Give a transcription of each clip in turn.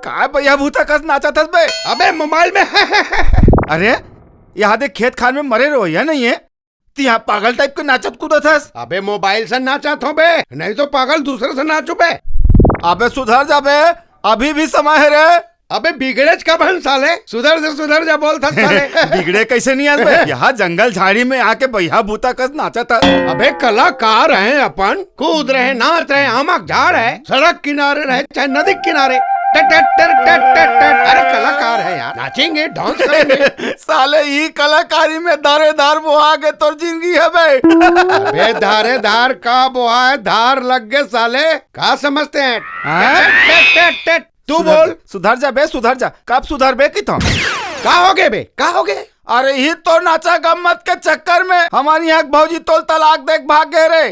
काय भैया भूता कस नाचा थस बे? अबे मोबाइल में अरे यहाँ देख खेत खान में मरे रहो या नहीं है? तो यहाँ पागल टाइप के नाचत कूदत हस। अबे मोबाइल से नाचा थो बे, नहीं तो पागल दूसरे से नाचो बे। अबे सुधर जा बे, अभी भी समय है रे। अबे बिगड़े कब हन साले, सुधर जा बोल था साले। बिगड़े कैसे नहीं आए बे? यहाँ जंगल झाड़ी में आके भैया भूता कस नाचा था। अबे कलाकार हैं अपन, कूद रहे नाच रहे, आमक झाड़ है, सड़क किनारे रहे चाहे नदी किनारे, अरे कलाकार है यार, नाचेंगे डांस करेंगे। साले ये कलाकारी में दारेदार बुहा के तो जिंदगी है बे। अबे धारेदार का बुहा है, धार लग गए साले, क्या समझते हैं? तू बोल। सुधर जा बे, सुधर जा। कब सुधर बे की तो? का हो गए बे, का हो गए? अरे ही तो नाचा गम्मत के चक्कर में हमारी यहाँ भौजी तो तलाक देख भाग गए रे।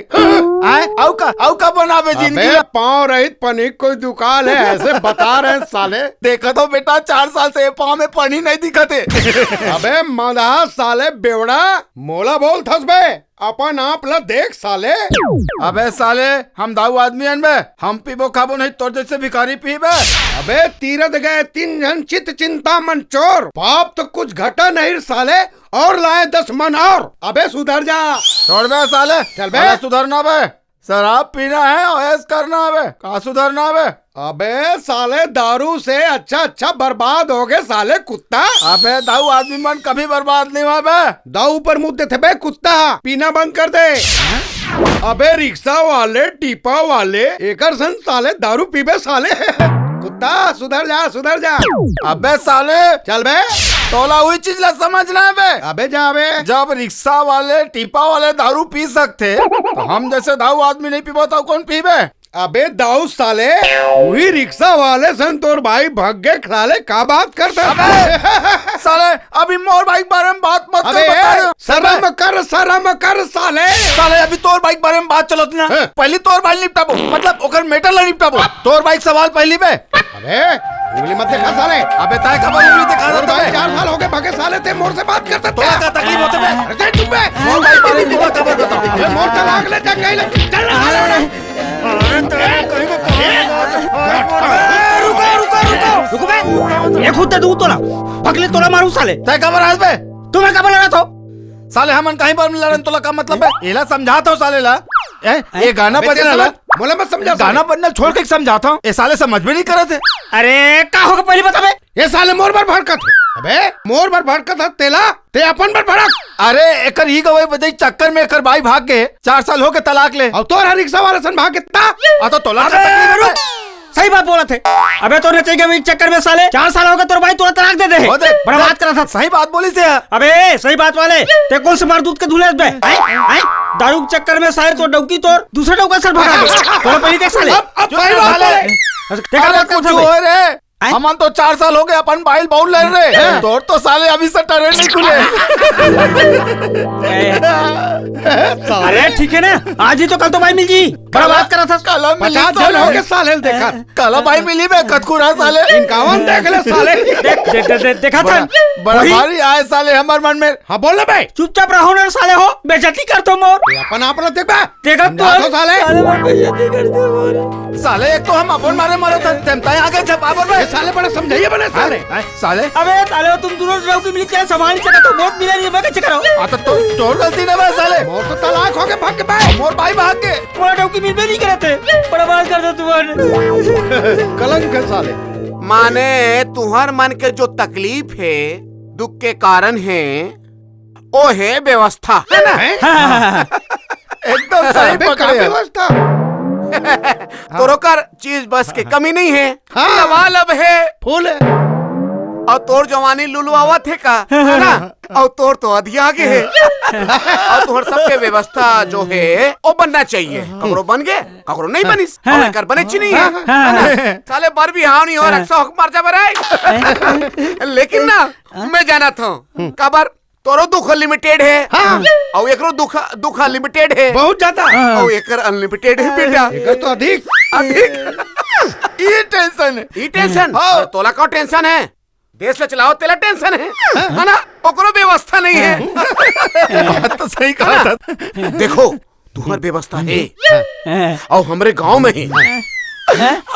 आउ का बनावे जिंदगी। पाँव रहित पनीर कोई दुकान है ऐसे बता रहे साले। देखा तो बेटा 4 साल से पाँव में पनी नहीं दिखते। अबे मदा साले बेवड़ा, मोला बोल थस बे, अपन आप ला देख साले। अबे साले हम दाऊ आदमी हन बे, हम पीबो खाबो नहीं तोर जैसे भिखारी पीबे। अबे तीरथ गए 3 जन चित चिंता मन चोर, पाप तो कुछ घटा नहीं साले, और लाए 10 मन और। अबे सुधर जा। छोड़ बे साले, चल बे। सुधरना बे, शराब पीना है ऐस करना है बे, कहाँ सुधरना है बे? अबे साले दारू से अच्छा बर्बाद हो गए साले कुत्ता। अबे दाऊ आदमी मन कभी बर्बाद नहीं हुआ बे। दाऊ पर मुँह देते बे कुत्ता, पीना बंद कर दे। अबे रिक्शा वाले टीपा वाले एकर सन साले दारू पीबे साले। कुत्ता सुधर जा, सुधर जा। अबे साले चल बे, तोला हुई चीज ला समझना है बे। अबे जा बे। जब रिक्शा वाले टीपा वाले दारू पी सकते तो हम जैसे दाऊ आदमी नहीं पीबो तो कौन पीबे? अबे दाऊ साले, वही रिक्शा वाले सन तोर भाई भाग गए खिलाले, का बात करता? अबे साले अभी मोर बाइक बारे में बात मत अबे कर। शर्म कर साले। साले अभी तोर बाइक बारे में बात चलत ना, पहले तोर बाइक निपटाबो, मतलब ओकर मेटल ला निपटाबो। तोर बाइक सवाल पहली बे। अबे उंगली मत दिखा साले। अबे ताय खबर उंगली दिखा और दे। भाई 4 साल हो गए भागे साले थे, मोर से बात करता तोला का तकलीफ होते बे? अरे चुप बे, मोर बाइक बारे में खबर बताओ। अबे मोर तलाक ले जा कहीं ले चल रुको बे, एक खुद दू तोला पगले तोला मारू साले। ताय खबर आज बे? तुम्हें खबर लगा तो साले हमन कहीं पर लड़न तोला का मतलब है? एला समझाता हूँ साले ला, ये गाना बजना ला, मोला मत समझा। गाना बजना छोड़ के समझाता हूँ, ये साले समझ में नहीं करते। अरे का होगा पहले बता बे। ये साले मोर पर भड़कत। अबे मोर पर भड़कत तेला, ते अपन पर भड़क। अरे एकर ही गवाई बदई चक्कर में एकर भाई भाग गए, 4 साल हो के तलाक ले। और तोर रिक्शा वाला सन भाग कितना तो तोला का अबे तकलीफ रुक, सही बात बोला थे। अबे तो नचे के चक्कर में साले 4 साल हो गए, तोर भाई तोरा तलाक दे दे। बड़ा बात करा था। सही बात बोली से। अबे सही बात वाले, ते कौन से मार दूध के धुले बे? दारू के चक्कर में साले तो डौकी तोर दूसरे डौका सर भगा दे। तोरा पहले देख साले, अब सही बात है। देखा बात कौन सा बे? हम तो 4 साल हो गए अपन बाइल बाउल ले रहे, तोर तो साले अभी से टरे नहीं खुले। अरे ठीक है ना, आज ही तो कल तो भाई मिल जी। बड़ा बात करा था। कल 50 दिन हो गए साले देखा। कल भाई मिली बे कतकुरा साले। इनकावन देख ले साले। देखा था बड़ा भारी आए साले हमार मन में। हाँ बोल ले भाई, चुपचाप रहो ना साले, हो बेइज्जती कर दो मोर। अपन आप देख बा, देखा तो साले बेइज्जती कर दो मोर। साले एक तो हम अपन मारे मारे थे आगे जब आबर में साले बड़ा समझाइए बने साले। साले अबे साले तुम दोनों रहो कि मिल के संभाल नहीं सका तो बहुत मिला नहीं, मैं कैसे कराऊं? आता तो तोर गलती ना बे साले, मोर तो तलाक हो गए भाग के भाई, मोर भाई भाग के मोरा डौकी मिल भी नहीं करते। बड़ा बात कर दो तुम्हारे कलंक है साले। माने तुहर मन के जो तकलीफ है, दुख के कारण है, वो है व्यवस्था, है ना? एकदम सही पकड़े। व्यवस्था तो रोकर चीज बस के कमी नहीं है, हाँ। सवाल अब है फूल है। और तोर जवानी लुलु आवत है का, है ना? और तोर तो अधि आगे है। और तुहर सबके व्यवस्था जो है वो बनना चाहिए। ककरो बन गए, ककरो नहीं बनिस, और एकर बने ची नहीं है ना? साले बर भी हाव नहीं हो, रक्षा हक मार जा बराई। लेकिन ना मैं जाना था काबर तोरो दुख लिमिटेड है और एकरो दुख लिमिटेड है, बहुत ज्यादा और एकर अनलिमिटेड है बेटा। एकर तो अधिक ये टेंशन है। ई टेंशन तोला का टेंशन है, देश ले चलाओ तेला टेंशन है ना? ओकरो व्यवस्था नहीं है। बात तो सही कहा था। देखो तुम्हार व्यवस्था है और हमरे गांव में है।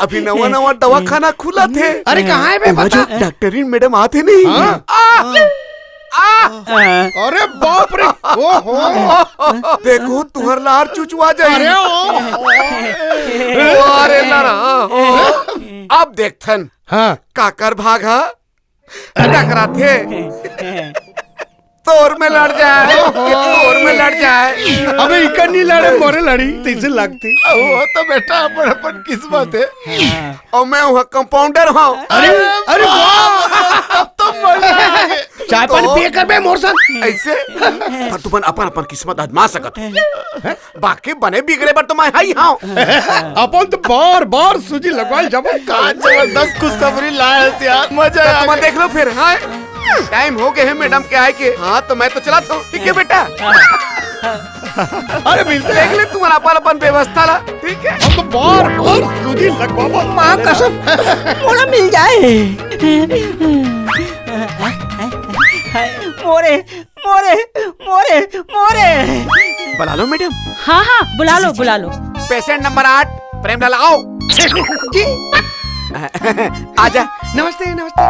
अभी नवा नवा दवाखाना खुला थे। अरे कहाँ है बे बता? डॉक्टरीन मैडम आते नहीं। अरे बाप रे, ओहो देखो तुहर लार चुचवा जाए। अरे अरे लड़ा अब देखथन हाँ काकर भागा टकरा थे तोर में लड़ जाए, तोर में लड़ जाए। अबे इकर नहीं लड़े, मोरे लड़ी तीसरे लगती। वो तो बेटा अपन अपन किस्मत है। और मैं वहाँ कंपाउंडर हूँ। अरे अरे वाह, तब तो मजा चाय पानी पिए कर बे मोर संग। ऐसे पर तुमन अपन अपन किस्मत आजमा सकत है। बाकी बने बिगड़े पर तो मैं हाई हूँ। अपन तो बार बार सूजी लगवाल जब जबरदस्त खुशखबरी लाया यार, मजा आ तुम गया। देख लो फिर। हाँ टाइम हो गए है मैडम के आए के। हाँ तो मैं तो चला था, ठीक है बेटा। अरे मिलते देख ले तुम्हारा अपन अपन व्यवस्था ला, ठीक है? हम तो बार बार सूजी लगवा माँ कसम मोला मिल जाए। मोरे मोरे मोरे मोरे। बुला लो मैडम। हाँ हाँ बुला लो बुला लो। पेशेंट नंबर 8 प्रेमलाल आओ। आजा। नमस्ते नमस्ते।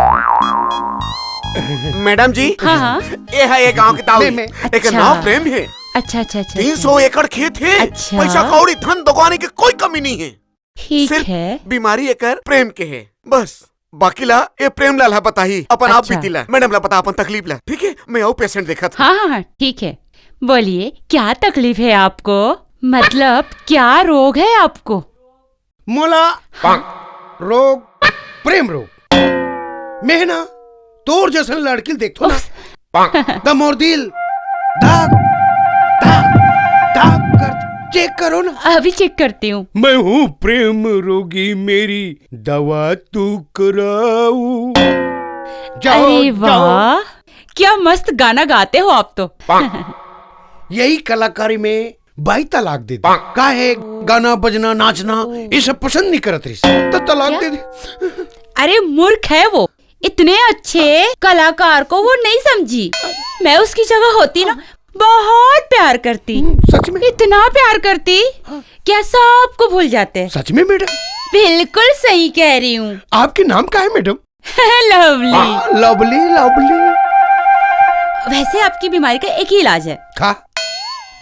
मैडम जी हाँ हाँ ये है एक गांव की ताऊ। में। एक अच्छा। नाव प्रेम है। अच्छा अच्छा अच्छा 300 एकड़ खेत है। अच्छा। पैसा कौड़ी धन दुकानी की कोई कमी नहीं है। ठीक सिर्फ है। बीमारी एकर प्रेम के है बस। बाकी ला ये प्रेम लाल है बताही अपन आप अच्छा। बीती ला। मैडम ला बता अपन तकलीफ ला, ठीक है? मैं आओ पेशेंट देखा था। हाँ हाँ हाँ ठीक है। बोलिए क्या तकलीफ है आपको, मतलब क्या रोग है आपको? मोला रोग प्रेम रोग। मैं ना तोर जैसन लड़की देखो ना तो मोर दिल दाग दाग दाग कर चेक करो ना। अभी चेक करती हूँ। मैं हूँ प्रेम रोगी, मेरी दवा तू कराऊ। जाओ अरे जाओ। वाह क्या मस्त गाना गाते हो आप तो। यही कलाकारी में 22 तलाक दे दी। काहे गाना बजना नाचना ये सब पसंद नहीं करत रही तो तलाक दे दी। अरे मूर्ख है वो, इतने अच्छे कलाकार को वो नहीं समझी। मैं उसकी जगह होती ना बहुत प्यार करती, सच में? इतना प्यार करती क्या सबको भूल जाते। सच में मैडम? बिल्कुल सही कह रही हूँ। आपके नाम क्या है मैडम? लवली। Lovely lovely. वैसे आपकी बीमारी का एक ही इलाज है, खा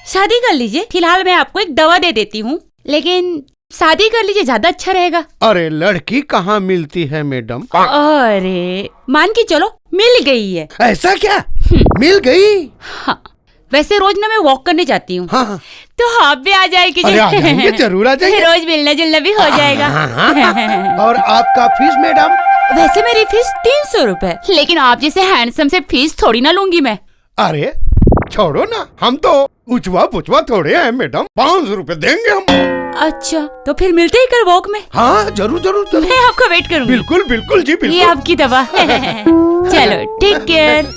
शादी कर लीजिए। फिलहाल मैं आपको एक दवा दे देती हूँ, लेकिन शादी कर लीजिए ज्यादा अच्छा रहेगा। अरे लड़की कहाँ मिलती है मैडम? अरे मान के चलो मिल गई है। ऐसा क्या? मिल गई? हाँ वैसे रोज ना मैं वॉक करने जाती हूँ। हाँ हाँ। तो आप भी आ जाएगी। अरे आ जाएंगे, जरूर आ जाएंगे। रोज मिलना जुलना भी हो जाएगा। और आपका फीस मैडम? वैसे मेरी फीस 300 रुपए, लेकिन आप जैसे हैंडसम से फीस थोड़ी ना लूंगी मैं। अरे छोड़ो ना, हम तो उचवा पुचवा थोड़े हैं मैडम, 500 रुपए देंगे हम। अच्छा तो फिर मिलते ही कल वॉक में। हाँ जरूर जरूर जरूर। मैं आपका वेट करूंगी। बिल्कुल बिल्कुल जी ये बिल्कुल। आपकी दवा। चलो टेक केयर।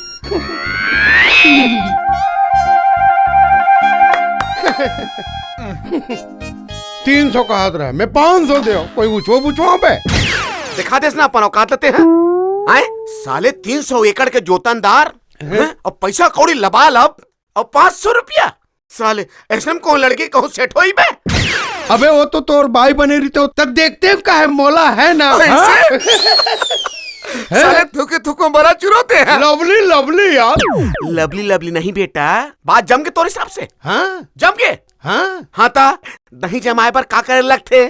300 का हाथ रहा, मैं 500 दे। कोई उचवा पुचवा पे दिखा देस ना अपन औकात लेते हैं। आए साले 300 एकड़ के जोतनदार हैं? और पैसा कौड़ी लबा लब और 500 रुपया। साले ऐसे में कौन लड़की कहूँ सेट होई बे? अबे वो तो तोर भाई बने रही तो तब देखते हैं का है मोला है ना। हाँ? साले थूके थूको बड़ा चुरोते हैं। लवली लवली यार। लवली लवली नहीं बेटा, बात जम के तोरे हिसाब से हाँ जम के। हाँ। हाँ ता दही जमाए पर का करे लगते?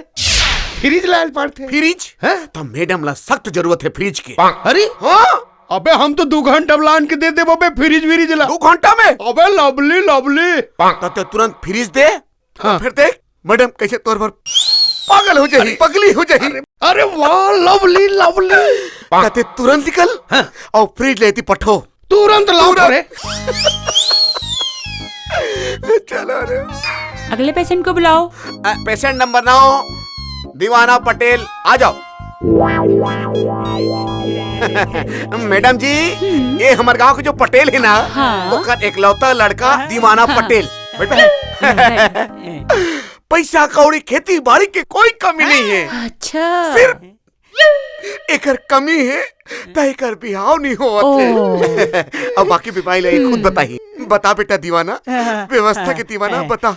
फ्रिज लाल पड़ते। फ्रिज हैं? तो मैडम ला सख्त जरूरत है फ्रिज की। अरे हाँ अबे हम तो 2 घंटा लान के दे दे बबे फ्रिज विरिज ला। 2 घंटा में अबे लवली लवली। तो तुरंत फ्रिज दे। हाँ। फिर देख मैडम कैसे तौर पर पागल हो जाही, पगली हो जाही। अरे वाह, लवली लवली। कहते तुरंत निकल और फ्रिज लेती पठो। तुरंत लाओ रे। चलो रे। अगले पेशेंट को बुलाओ। पेशेंट नंबर 9 दीवाना पटेल, आ जाओ। मैडम जी, ये हमारे गांव के जो पटेल है ना, हाँ। वो कर एकलौता लड़का दीवाना पटेल। पैसा कौड़ी खेती बाड़ी के कोई कमी नहीं है। अच्छा। सिर्फ एकर कमी है तो एकर बिहाव नहीं होते। अब बाकी बीमारी लगे खुद बताइए। बता बेटा दीवाना, व्यवस्था के दीवाना बता।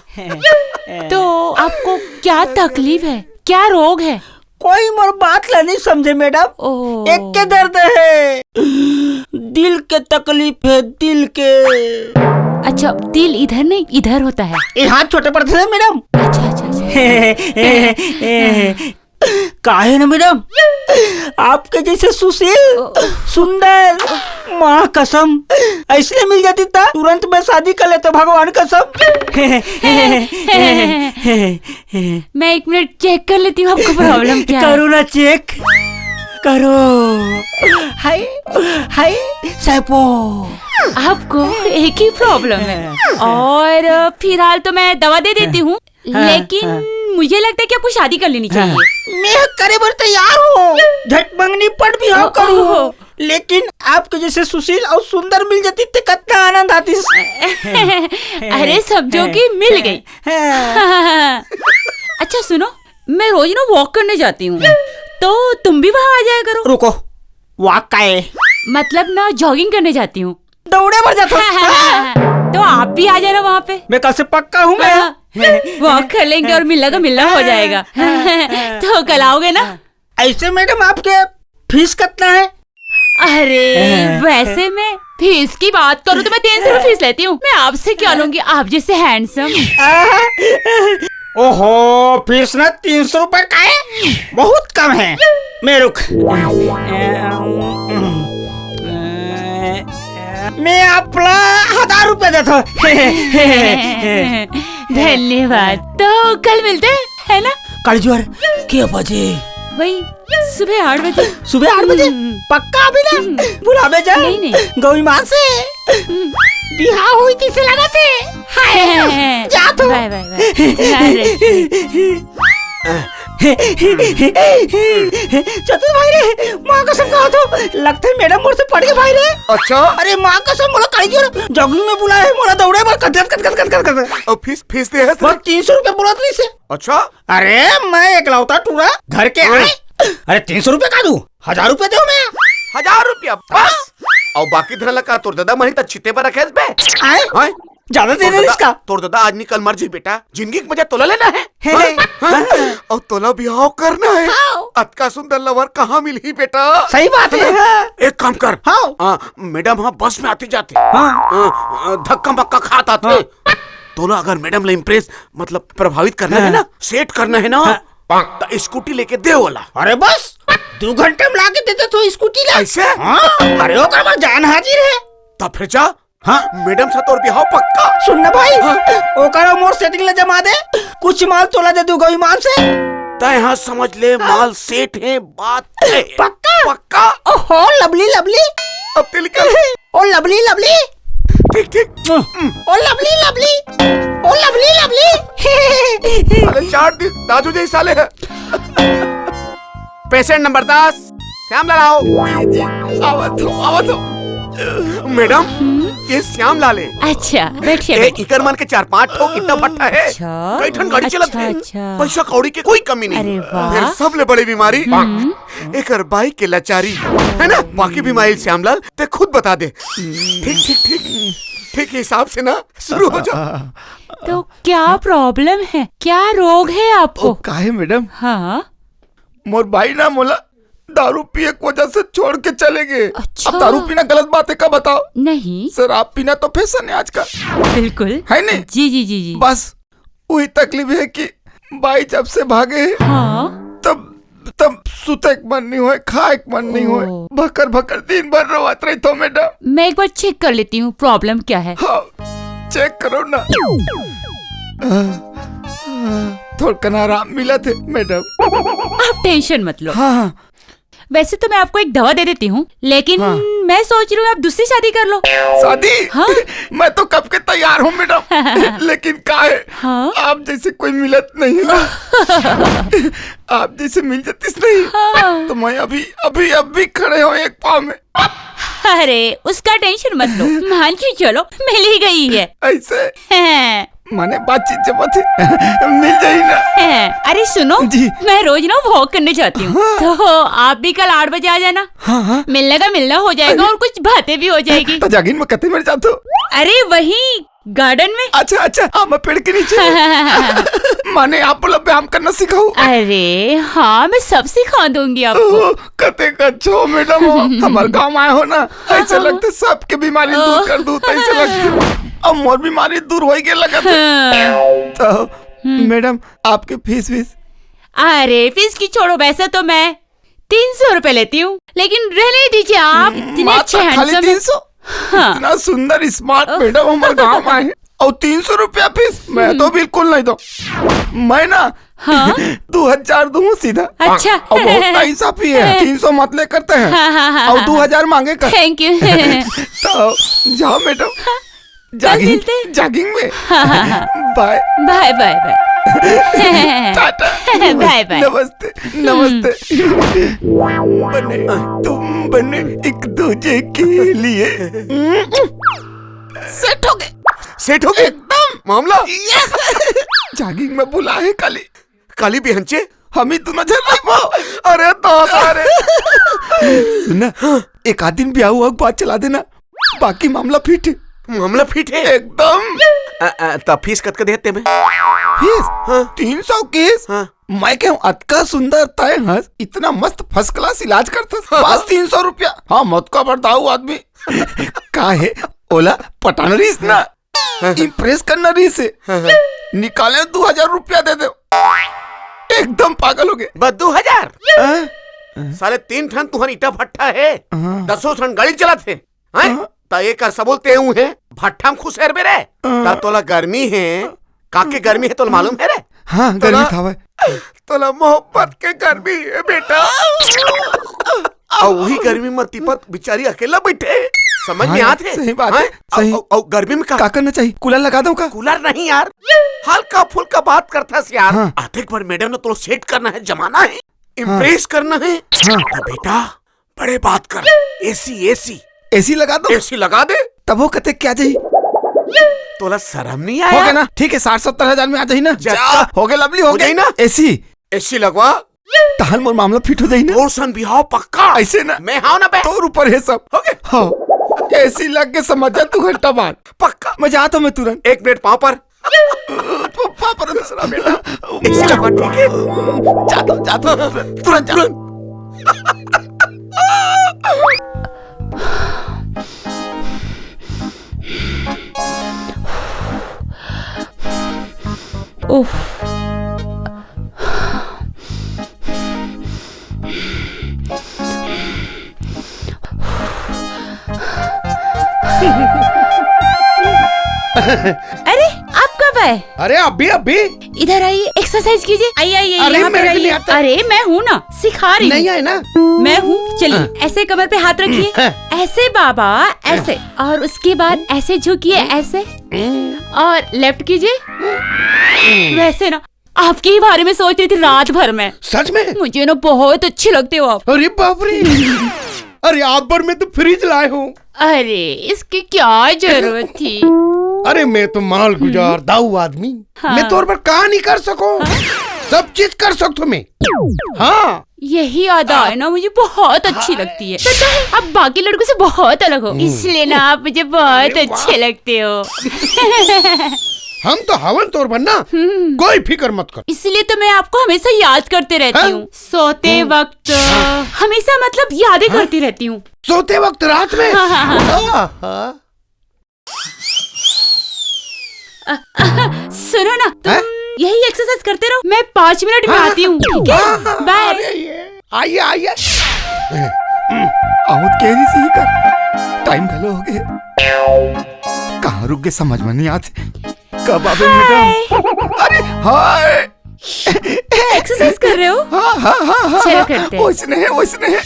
तो आपको क्या तकलीफ है, क्या रोग है? कोई मोर बात ला नहीं समझे मैडम। ओह। एक के दर्द है, दिल के तकलीफ है, दिल के। अच्छा, दिल इधर नहीं इधर होता है। ये हाथ छोटे पड़ते हैं मैडम। अच्छा अच्छा अच्छा। काहे ना मैडम, आपके जैसे सुशील सुंदर, माँ कसम, ऐसे मिल जाती था तुरंत मैं शादी कर लेता, भगवान कसम। मैं 1 मिनट चेक कर लेती हूँ आपको प्रॉब्लम क्या है। करो ना चेक करो। हाय हाय सैपो। आपको एक ही प्रॉब्लम है और फिलहाल तो मैं दवा दे देती हूँ, लेकिन मुझे लगता है कि आपको शादी कर लेनी चाहिए। मैं करे बर तैयार हूँ, झट मंगनी पट भी हाँ करूँ, लेकिन आपके जैसे सुशील और सुंदर मिल जाती तो कितना आनंद आती। अरे समझो कि मिल गई। अच्छा सुनो, मैं रोज ना वॉक करने जाती हूँ, तो तुम भी वहाँ आ जाया करो। रुको, वॉक का है मतलब ना जॉगिंग करने जाती हूँ। दौड़े भर जाता। तो आप भी आ जाना वहाँ पे। मैं कल से पक्का हूँ मैं। वॉक कर लेंगे और मिलना का मिलना हो जाएगा। तो कल आओगे ना? ऐसे मैडम आपके फीस कितना है? अरे वैसे मैं फीस की बात करूँ तो मैं 300 रुपए फीस लेती हूँ। मैं आपसे क्या लूंगी, आप जैसे हैंडसम। ओहो, फीस ना 300 रुपए का है, बहुत कम है। मैं रुक, मैं अपना 1000 रुपए देता हूँ। धन्यवाद। तो कल मिलते हैं, है ना? कल जोर क्या बजे? वही सुबह 8 बजे। सुबह 8 बजे? पक्का अभी ना बुलावे जा? नहीं नहीं। गौरी माँ से बिहा हुई थी से लगा थे। हाय जा तू। Bye bye bye. चतुर भाई रे, माँ कसम कहा तो लगता है मैडम मोर से पड़ गए भाई रे। अच्छा। अरे माँ कसम मोला कहीं जोर जॉगिंग में बुलाया है, मोला दौड़े पर कट। और फीस दे है वो 300 रुपए बोला था इसे। अच्छा। अरे मैं एकलौता टूरा घर के आए। अरे 300 रुपए का दूं, 1000 रुपए दो मैं। 1000 रुपया बस। और बाकी धन लगा तोर दादा मही तक छिते पर रखे बे। आए ज्यादा दे दे इसका। तोर दादा आज निकल मर जी बेटा, जिंदगी की मजा तोला लेना है। और तोला बिहाव करना है। अतका सुंदर लवर कहाँ मिली बेटा? सही बात है। एक काम कर, मैडम हाँ बस में आते जाते धक्का मक्का खाता थे। तोला अगर मैडम ले इम्प्रेस मतलब प्रभावित करना है ना, सेट करना है ना, तो स्कूटी लेके दे वाला। अरे बस 2 घंटे में लाके देते तो स्कूटी ला। ऐसे? अरे ओकर बाद जान हाजिर है। तब फिर जा। मैडम सा तोर बिहाव पक्का। सुनना भाई, ओकर मोर सेटिंग ले जमा दे, कुछ माल तोला दे दू गई माल से। तय हाँ समझ ले, माल सेट है, बात है। पक्का पक्का। ओहो लवली लवली। अब ते निकल। Oh lovely lovely. ठीक ठीक। Oh lovely lovely. Oh lovely lovely. साले 4 दिन दाजू जैसे साले है। पेशेंट नंबर 10 श्यामलाल आओ। आवत हो। मैडम ये श्यामलाल है। अच्छा बैठिए। इकर मन के 4-5 ठो इतना भट्टा है। अच्छा। कई ठन गाड़ी चलत है। अच्छा। पैसा कौड़ी के कोई कमी नहीं। अरे वाह। फिर सबले बड़ी बीमारी एकर बाइक के लाचारी है ना। बाकी बीमारी श्यामलाल ते खुद बता दे। ठीक हिसाब से ना शुरू हो जाओ। तो क्या प्रॉब्लम है, क्या रोग है आपको? काहे मैडम? हाँ मोर भाई ना मोला दारू पिए की वजह से छोड़ के चले गए। अच्छा। अब दारू पीना गलत बात है, का बताओ? नहीं शराब पीना तो फैशन है आजकल। बिल्कुल है नहीं? जी जी जी जी। बस वही तकलीफ है कि भाई जब से भागे हाँ। तब सुते के मन नहीं होए, खाए के मन नहीं होए, भकर दिन भर रोवत रही तो मैडम। मैं एक बार चेक कर लेती हूँ प्रॉब्लम क्या है। हाँ चेक करो ना। थोड़ा आराम मिला थे मैडम। आप टेंशन मत लो। हाँ हाँ वैसे तो मैं आपको एक दवा दे देती हूँ, लेकिन हाँ। मैं सोच रही हूँ आप दूसरी शादी कर लो। शादी? हाँ। मैं तो कब के तैयार हूँ मैडम, लेकिन का है हाँ। आप जैसे कोई मिलत नहीं है ना। आप जैसे मिल जातीस नहीं हाँ। तो मैं अभी खड़े हो एक पाँव में। अरे उसका टेंशन मत लो, मान के चलो मिल ही गई है। ऐसे हैं, माने बातचीत जब मिल जाई ना। हैं। अरे सुनो जी। मैं रोज ना वॉक करने जाती हूँ, तो आप भी कल 8 बजे आ जाना। हाँ हाँ मिलने का मिलना हो जाएगा और कुछ बातें भी हो जाएगी। तो जागिन में कते मिल जाते हो? अरे वही गार्डन में। अच्छा आम पेड़ के नीचे। माने आप बोला व्यायाम करना सिखाऊं? अरे हाँ मैं सब सिखा दूंगी आपको। ओह, कते कच्छो मैडम हो। हमारे गाँव आए हो ना, ऐसे लगते सबके बीमारी दूर कर दूं, ऐसे लगते अब मोर बीमारी दूर हो गए लगा तो मैडम आपके फीस अरे फीस की छोड़ो, वैसे तो मैं 300 रुपए लेती हूँ, लेकिन रहने दीजिए, आप इतने अच्छे खाली हैंडसम। 300? हाँ। इतना सुंदर स्मार्ट मैडम हमारे गाँव में आए हैं और 300 रुपया फीस? मैं तो बिल्कुल नहीं दो। मैं ना हाँ? 2000 दूँ सीधा। अच्छा। और बहुत इंसाफी है, 300 मत ले करते हैं हाँ, और 2000 मांगे कर। Thank you. तो जाओ मैडम, मिलते हैं। जॉगिंग में। Bye bye bye bye. Tata, bye bye. नमस्ते नमस्ते। तुम बने एक दूजे के लिए सेट हो गए एकदम मामला। जॉगिंग में बुला है काली बिहंचे हम ही दोनों झल पाओ। अरे तो सारे सुना, एक आध दिन ब्याह हुआ बात चला देना, बाकी मामला फिट है। मामला फिट है एकदम। तब फीस कत के देते में? फीस? हाँ। 300 केस? हाँ। मैं कहूँ अतका सुंदर तय हंस, इतना मस्त फर्स्ट क्लास इलाज करता, बस 300 रुपया। हाँ मत का बर्दाऊ आदमी। का है ओला पटाना रहीस ना, इम्प्रेस करना रहीस से निकाले 2000 रुपया दे दो। एकदम पागल हो गए। बस 2000? हाँ? साले 3 टन तुम्हारी ईटा भट्टा है, 10 टन गाड़ी चला थे हाँ। ता ये कर सबोलते हूँ है भट्टा में खुश है रे ता तोला गर्मी है, काके गर्मी है तोला मालूम है रे? हाँ गर्मी था भाई। तोला मोहब्बत के गर्मी है बेटा। और वही गर्मी में तिपत बेचारी अकेला बैठे, समझ में हाँ, आते? सही बात है, सही। और गर्मी में का करना चाहिए? कूलर लगा दो का? कूलर नहीं यार, हल्का फुल्का बात करता है यार। हाँ। आधे बार मैडम ने तो सेट करना है, जमाना है, इम्प्रेस करना है। तो बेटा बड़े बात कर, एसी लगा दो। एसी लगा दे। तब वो कहते क्या चाहिए? तोला शर्म नहीं हो आया? गया ना, ठीक है 60-70 हजार में आ जाही ना। जा। हो गया लवली, हो हो जाई गई ना? एसी लगवा तहल मोर मामला फिट हो जाई ना। और सन बिहाव पक्का ऐसे ना मैं हाँ ना बे तोर ऊपर है सब। हो गए हाँ एसी लग के समझ जा, 2 घंटा बाद पक्का। मैं जाता हूँ मैं तुरंत। 1 मिनट पाँव पर पापा दूसरा बेटा एसी लगवा, ठीक है? जाता हूँ तुरंत तुरंत। उफ। अरे आप कब आए? अरे अभी इधर आइए, एक्सरसाइज कीजिए। आइए आइए अरे, यहाँ पर मेरे को नहीं आइए। आता। अरे मैं हूँ ना, सिखा रही नहीं हूँ। आए ना। मैं हूँ, चलिए ऐसे कमर पे हाथ रखिए, ऐसे बाबा, ऐसे, और उसके बाद ऐसे झुकिए, ऐसे, और लेफ्ट कीजिए, वैसे ना। आपके ही बारे में सोच रही थी रात भर में। सच में? मुझे ना बहुत अच्छे लगते हो आप। अरे बाप रे। अरे आप पर मैं तो फ्रिज लाए हूँ। अरे इसकी क्या जरूरत थी? अरे मैं तो माल गुजार दाऊ आदमी। हाँ। मैं तौर पर कहा नहीं कर सको, सब चीज कर सकता मैं। हाँ यही अदा है ना, मुझे बहुत अच्छी लगती है। पता है आप बाकी लड़कों से बहुत अलग हो, इसलिए ना आप मुझे बहुत अच्छे लगते हो। हम तो हवन तौर पर ना, कोई फिक्र मत कर। इसलिए तो मैं आपको हमेशा याद करते रहती हूँ। सोते वक्त हमेशा, मतलब यादें करती रहती हूँ। सोते वक्त रात में? हाँ, हाँ, हाँ। हाँ। सुनो ना, तुम यही एक्सरसाइज करते रहो, मैं 5 मिनट में आती हूँ, ठीक है? बाय। आइए आइए। आउट केरी से ही कर, टाइम गलो हो गए। कहाँ रुक गए समझ में नहीं आते। कब आवे मैडम? अरे हाय एक्सरसाइज कर रहे हो? हाँ हाँ हाँ हाँ चलो करते हैं। वैसने है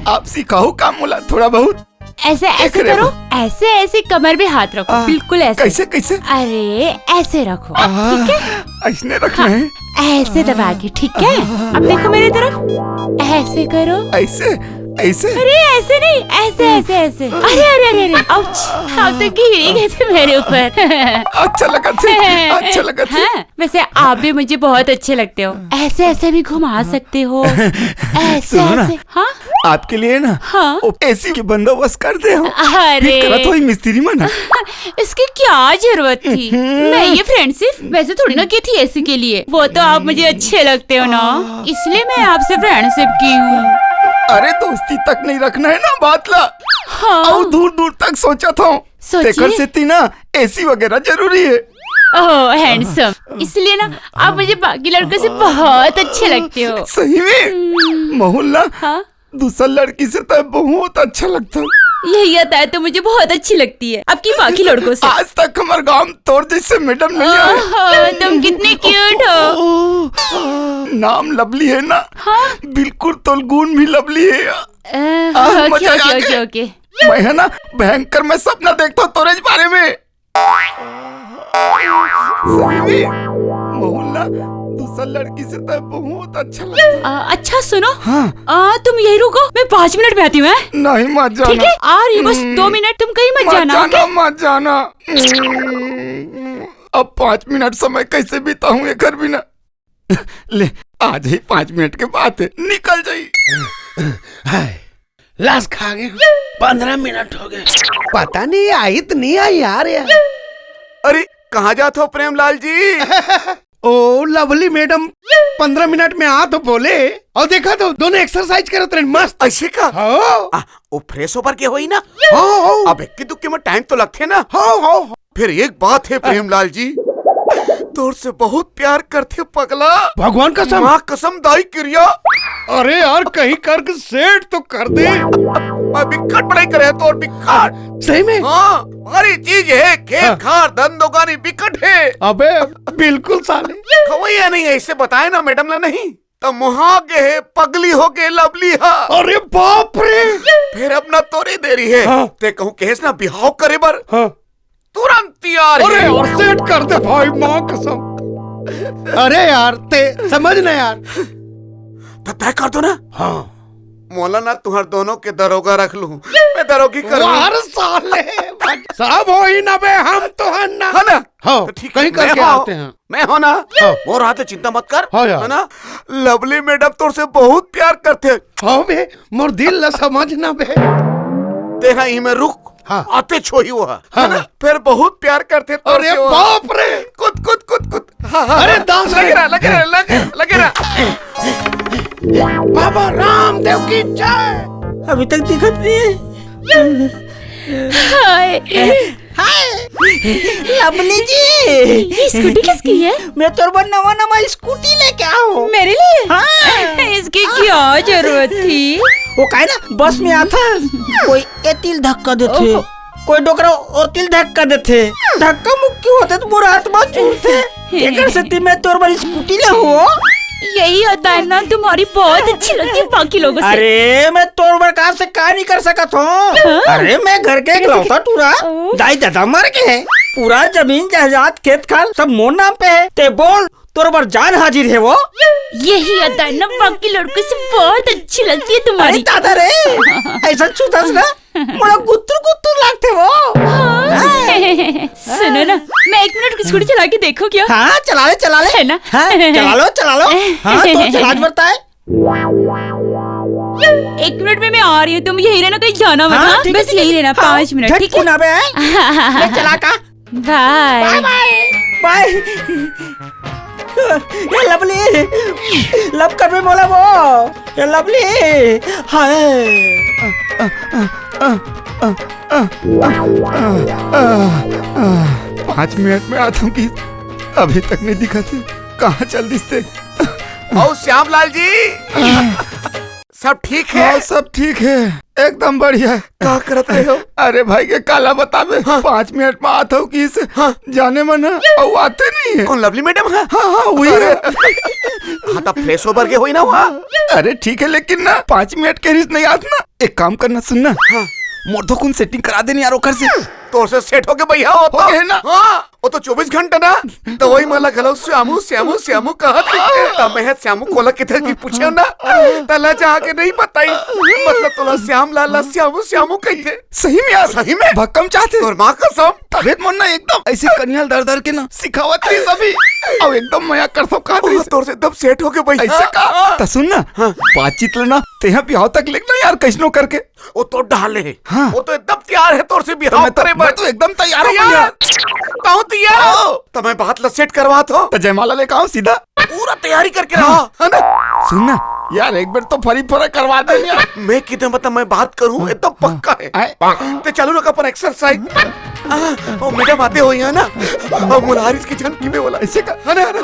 आप सिखाओ काम मोला थोड़ा बहुत। ऐसे ऐसे करे करो, ऐसे ऐसे कमर पे हाथ रखो, बिल्कुल ऐसे। कैसे कैसे? अरे ऐसे रखो, ठीक है? ऐसने रखना है। ऐसे दबा के, ठीक है? अब देखो मेरी तरफ, ऐसे करो। ऐसे ऐसे? अरे ऐसे नहीं, ऐसे ऐसे ऐसे। अरे अरे अरे अरे, आउच! आप तो गिर गए थे मेरे ऊपर। अच्छा लगा थे, अच्छा लगा थे। हाँ, वैसे आप भी मुझे बहुत अच्छे लगते हो। ऐसे ऐसे भी घुमा सकते हो, ऐसे सुनो ना, ऐसे। हाँ आपके लिए ना हाँ। एसी के बंदोबस्त कर दे हो। अरे करा तो ही मिस्त्री मना। इसकी क्या जरूरत थी? मैं ये फ्रेंडशिप वैसे थोड़ी ना की थी ऐसी के लिए, वो तो आप मुझे अच्छे लगते हो ना, इसलिए मैं आपसे फ्रेंडशिप की हूँ। अरे दोस्ती तक नहीं रखना है ना बात ला। हाँ। और दूर दूर तक सोचा था। सोचिए। तेकर से थी ना एसी वगैरह जरूरी है। ओह हैंडसम, इसलिए ना आप मुझे बाकी लड़कों से बहुत अच्छे लगते हो। सही में मोहल्ला हाँ, दूसरा लड़की से तो बहुत अच्छा लगता। यही आता है तो मुझे बहुत अच्छी लगती है आपकी बाकी लड़कों से। आज तक हमारे गांव में तोर जैसे मैडम नहीं आए। ओह, तुम कितने क्यूट हो। नाम लवली है ना? हाँ। बिल्कुल तो गुण भी लवली है। ओके मजा आ ओके गया। Okay okay. मैं है ना भयंकर मैं सपना देखता हूँ तोरे बारे में। सही में मोहल्ला दूसरा लड़की से तो बहुत अच्छा लगता। अच्छा सुनो, हाँ। तुम यही रुको, मैं 5 मिनट में आती हूँ। नहीं मत जाना। ठीक है, आ रही हूँ, बस 2 मिनट, तुम कहीं मत जाना। ओके? मत जाना। अब 5 मिनट समय कैसे बिताऊं ये घर बिना। ले आज ही 5 मिनट के बाद है, निकल जाई। हाय, लाश खा गए। 15 मिनट हो गए, पता नहीं आई तो नहीं आई यार। अरे कहाँ जाते हो प्रेमलाल जी? ओ लवली मैडम 15 मिनट में आ तो बोले, और देखा तो दोनों एक्सरसाइज करत रहे मस्त। ऐसे का? हो वो फ्रेश होकर के होई ना? हो अब इक्की दुक्की में टाइम तो लगते ना। हो फिर एक बात है प्रेमलाल जी, तोर से बहुत प्यार करते पगला। भगवान कसम। माँ कसम दाई क्रिया। अरे यार कहीं कर सेट तो कर दे। मैं बिकट बड़ाई करे तो बिकट। सही में? हाँ, हमारी चीज है, खेत खार धंधोगानी बिकट है। अबे बिल्कुल साले। खवैया नहीं ऐसे बताए ना मैडम ला नहीं तो मुहागे है, पगली हो के लवली हा। अरे बाप रे। फिर अपना तोरे देरी है। हाँ। ते कहूँ केस ना बिहाव करे बर हाँ। तुरंत तैयार अरे है। और सेट कर दे भाई, माँ कसम। अरे यार ते समझ ना यार। तो तय कर दो ना। हाँ मौलाना तुम्हार दोनों के दरोगा रख लूं, मैं दरोगी कर लूं। यार साले सब हो ही ना बे, हम तो है ना। है ना? हाँ, तो ठीक कहीं है, मैं करके हो, आते हैं। मैं हो ना। हाँ। वो रहा तो चिंता मत कर। हाँ यार। है ना? लवली मैडम तोर से बहुत प्यार करते। हाँ बे मोर दिल ला समझ ना बे। तेरा ही में रुक। हाँ। आते छोई हुआ हाँ। है ना? फिर बहुत प्यार करते तोर अरे से वो। बाप रे। कुद कुद कुद कुद। हाँ, हाँ, अरे हाँ। दास लगे रे। रहा लगे रहा लगे रहा। बाबा रामदेव की जय। अभी तक दिखत नहीं है। हाय, लवली जी, ये स्कूटी किसकी है? मैं तोर पर नवा नवा स्कूटी लेके आओ। मेरे लिए? हाँ। इसकी क्या जरूरत थी? वो का है ना बस में आता कोई एतिल धक्का देथे, ओहो। कोई डोकरा ओतिल धक्का देथे, धक्का मुक्की होते तो मोरा हाथ में चूरथे। एकर से मैं तोर पर स्कूटी ले हो। यही होता है ना, तुम्हारी बहुत अच्छी लगती है बाकी लोगों से। अरे मैं तोर पर कार से का नहीं कर सकत हूँ। अरे मैं घर के इकलौता टूरा दाई दादा मर के है, पूरा जमीन जायदाद खेत खाल सब मोर नाम पे है। ते बोल तोर पर जान हाजिर है वो। यही होता है ना, बाकी लड़कों से बहुत अच्छी लगती है अरे तुम्हारी। दादा रे ऐसा छूतस ना मोरा गुत्तुर गुत्तुर लागते वो। सुनो ना, मैं 1 मिनट की स्कूटी चला के देखो क्या? हाँ चला ले है ना? हाँ चला लो। हाँ तो चला बढ़ता है। 1 मिनट में मैं आ रही हूँ, तुम यही रहना, कहीं जाना मत। हाँ, हाँ? ठीक है, बस ठीक है। यही रहना, 5 मिनट, ठीक है? ना बे ले चला का। बाय। बाय। ये लवली लब कर में बोला वो, ये लवली। हाय 5 मिनट में आता हूँ कि अभी तक नहीं दिखा थे। कहाँ चल दिसते? ओ श्यामलाल जी, सब ठीक है? हाँ सब ठीक है, एकदम बढ़िया है। क्या करते हो? अरे भाई के काला बतावे 5 मिनट में आता हूँ कि जाने मना और आते नहीं है। कौन लवली मैडम है? हाँ हाँ वही है। हाँ तब फ्रेश होकर के हुई ना हुआ। अरे ठीक है लेकिन ना 5 मिनट के रिश्त नहीं आते ना। एक काम करना सुनना, मोर्धो सेटिंग करा देनी यार ओकर से। तो से सेट हो के भैया हो हो गए ना। हाँ वो तो 24 घंटे ना। तो वही मला गलो श्यामू श्यामू श्यामू कहा तब मैं श्यामू कोला किधर की पूछे ना तला जाके नहीं बताई मतलब तोला श्याम लाला श्यामू श्यामू कहते। सही में यार, सही में भक्कम चाहते और माँ कसम तबियत मन ना एकदम ऐसे कन्याल दर दर के ना सिखावत रही सभी और एकदम मया कर सब कहा ओ, तोर से एकदम सेट हो के भैया ऐसे का तो सुन ना बातचीत लेना तेहा बिहाव तक लिखना यार कैसनो करके। वो तो डाले हाँ। वो तो एकदम तैयार है तोर से भी तो मैं तो एकदम तैयार हूँ भैया। कहूँ तैयार तो मैं बात ला सेट करवा तो जयमाला लेकर आओ सीधा, पूरा तैयारी करके रहा है ना। सुनना यार एक बार तो फरी फरा करवा दे यार। मैं कितने मतलब मैं बात करूं एकदम पक्का है। ते चालू रखा पर एक्सरसाइज। ओ मैडम आते हो यहाँ ना और मुलारिस की जान की में बोला ऐसे का अरे अरे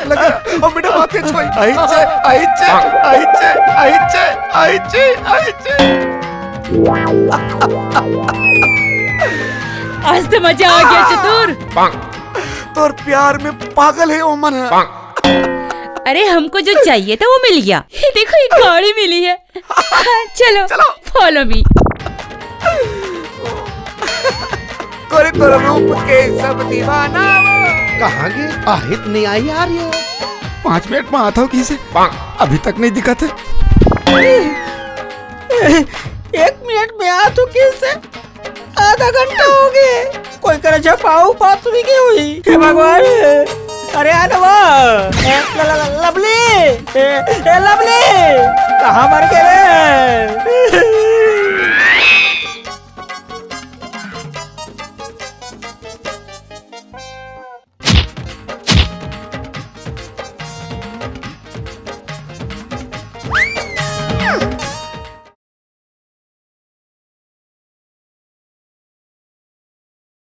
लगा और मैडम आते छोई आइचे आइचे आइचे आइचे आइचे आइचे। आज तो मजा आ गया चतुर। तोर प्यार में पागल है ओमन है। अरे हमको जो चाहिए था वो मिल गया। ये देखो एक गाड़ी मिली है। चलो चलो। Follow me. कोरे तोर रूप के सब दीवाना कहाँ गए? आहित नहीं आई यार ये। 5 मिनट में आता हूँ किसे अभी तक नहीं दिखा थे। 1 मिनट में आ तो कैसे आधा घंटा हो गए कोई करे छपाऊ बात भी की हुई हे भगवान। अरे लवली लवली कहाँ मर गए